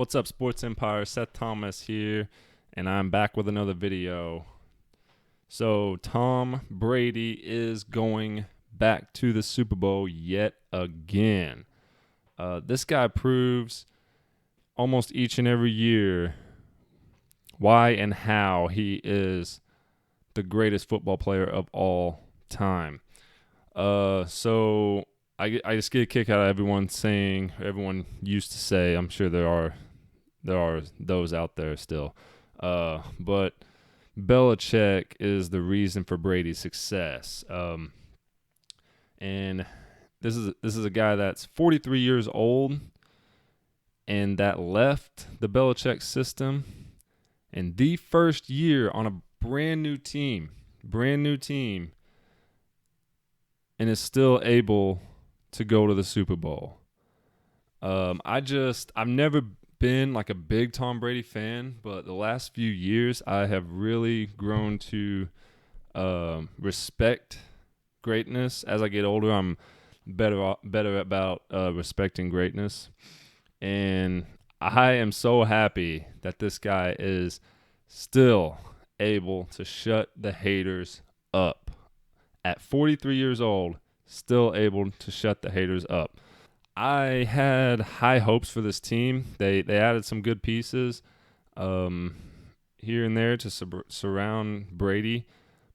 What's up, Sports Empire? Seth Thomas here, and I'm back with another video. So, Tom Brady is going back to the Super Bowl yet again. This guy proves almost each and every year why and how he is the greatest football player of all time. So I just get a kick out of everyone used to say, I'm sure there are those out there still. But Belichick is the reason for Brady's success. And this is a guy that's 43 years old and that left the Belichick system in the first year on a brand new team, and is still able to go to the Super Bowl. I've never been like a big Tom Brady fan, but the last few years I have really grown to respect greatness. As I get older, I'm better about respecting greatness, and I am so happy that this guy is still able to shut the haters up. At 43 years old, still able to shut the haters up. I had high hopes for this team. They added some good pieces here and there to surround Brady.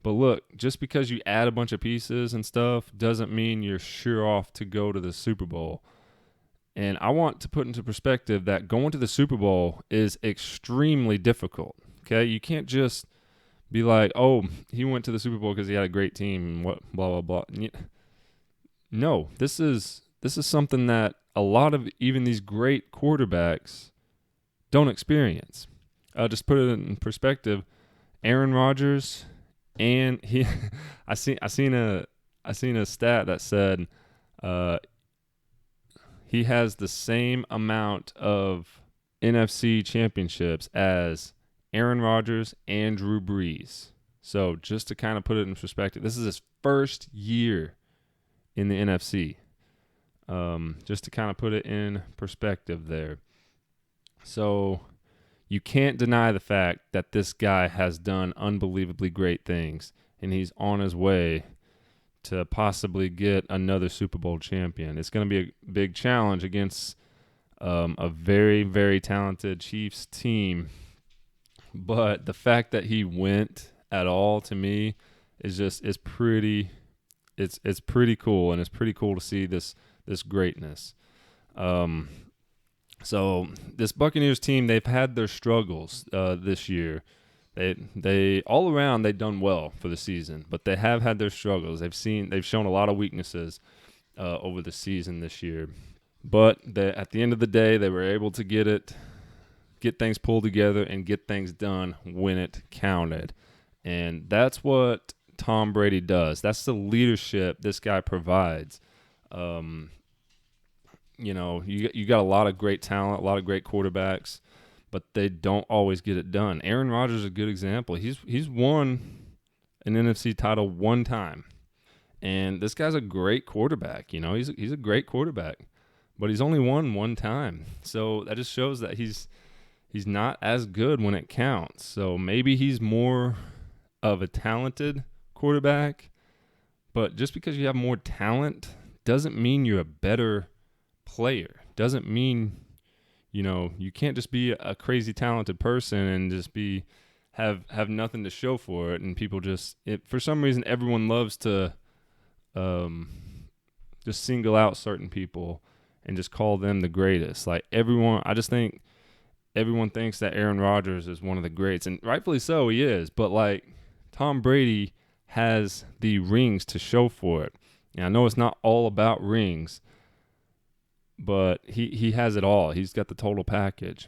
But look, just because you add a bunch of pieces and stuff doesn't mean you're sure off to go to the Super Bowl. And I want to put into perspective that going to the Super Bowl is extremely difficult. Okay, you can't just be like, oh, he went to the Super Bowl because he had a great team and what blah blah blah. No, this is something that a lot of even these great quarterbacks don't experience. Just put it in perspective. Aaron Rodgers and I seen a stat that said he has the same amount of NFC championships as Aaron Rodgers and Drew Brees. So just to kind of put it in perspective, this is his first year in the NFC. Just to kind of put it in perspective there. So you can't deny the fact that this guy has done unbelievably great things, and he's on his way to possibly get another Super Bowl champion. It's going to be a big challenge against a very, very talented Chiefs team. But the fact that he went at all, to me, is pretty cool, and it's pretty cool to see this greatness. So this Buccaneers team, they've had their struggles this year. They all around they've done well for the season, but they have had their struggles. They've shown a lot of weaknesses over the season this year. But at the end of the day, they were able to get things pulled together and get things done when it counted. And that's what Tom Brady does. That's the leadership this guy provides. You got a lot of great talent, a lot of great quarterbacks, but they don't always get it done. Aaron Rodgers is a good example. He's won an NFC title one time. And this guy's a great quarterback. He's a great quarterback, but he's only won one time. So that just shows that he's not as good when it counts. So maybe he's more of a talented quarterback, but just because you have more talent doesn't mean you're a better player. Doesn't mean, you can't just be a crazy talented person and just have nothing to show for it. And people for some reason, everyone loves to just single out certain people and just call them the greatest. Like I just think everyone thinks that Aaron Rodgers is one of the greats, and rightfully so, he is. But like Tom Brady has the rings to show for it. And I know it's not all about rings, but he has it all. He's got the total package,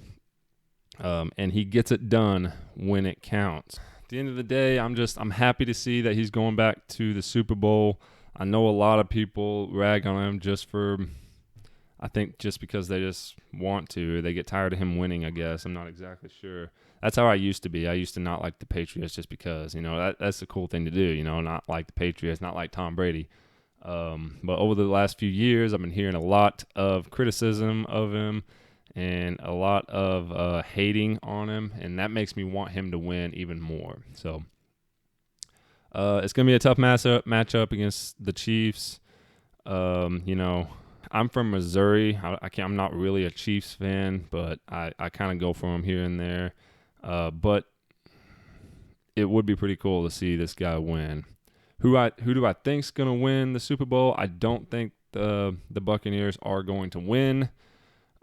and he gets it done when it counts. At the end of the day, I'm happy to see that he's going back to the Super Bowl. I know a lot of people rag on him just because they just want to. They get tired of him winning, I guess. I'm not exactly sure. That's how I used to be. I used to not like the Patriots just because, that's the cool thing to do, not like the Patriots, not like Tom Brady. But over the last few years, I've been hearing a lot of criticism of him and a lot of hating on him, and that makes me want him to win even more. So it's going to be a tough matchup against the Chiefs. You know, I'm from Missouri. I'm not really a Chiefs fan, but I kind of go for them here and there. But it would be pretty cool to see this guy win. Who do I think's gonna win the Super Bowl? I don't think the Buccaneers are going to win.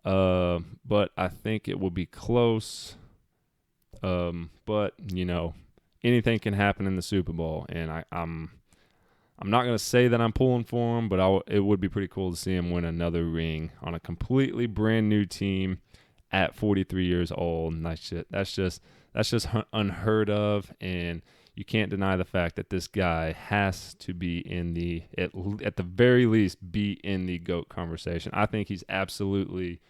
But I think it will be close. But you know, anything can happen in the Super Bowl, and I'm not gonna say that I'm pulling for him, but it would be pretty cool to see him win another ring on a completely brand new team at 43 years old. And that's just unheard of, and you can't deny the fact that this guy has to be in the at the very least be in the GOAT conversation. I think he's absolutely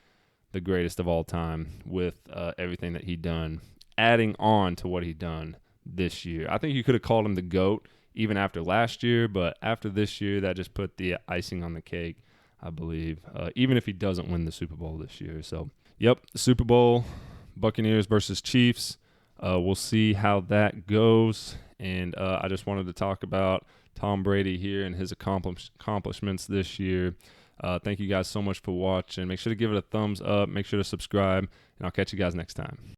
the greatest of all time with everything that he done, adding on to what he done this year. I think you could have called him the GOAT even after last year, but after this year, that just put the icing on the cake, I believe, even if he doesn't win the Super Bowl this year. So, yep, Super Bowl, Buccaneers versus Chiefs. We'll see how that goes. And I just wanted to talk about Tom Brady here and his accomplishments this year. Thank you guys so much for watching. Make sure to give it a thumbs up. Make sure to subscribe. And I'll catch you guys next time.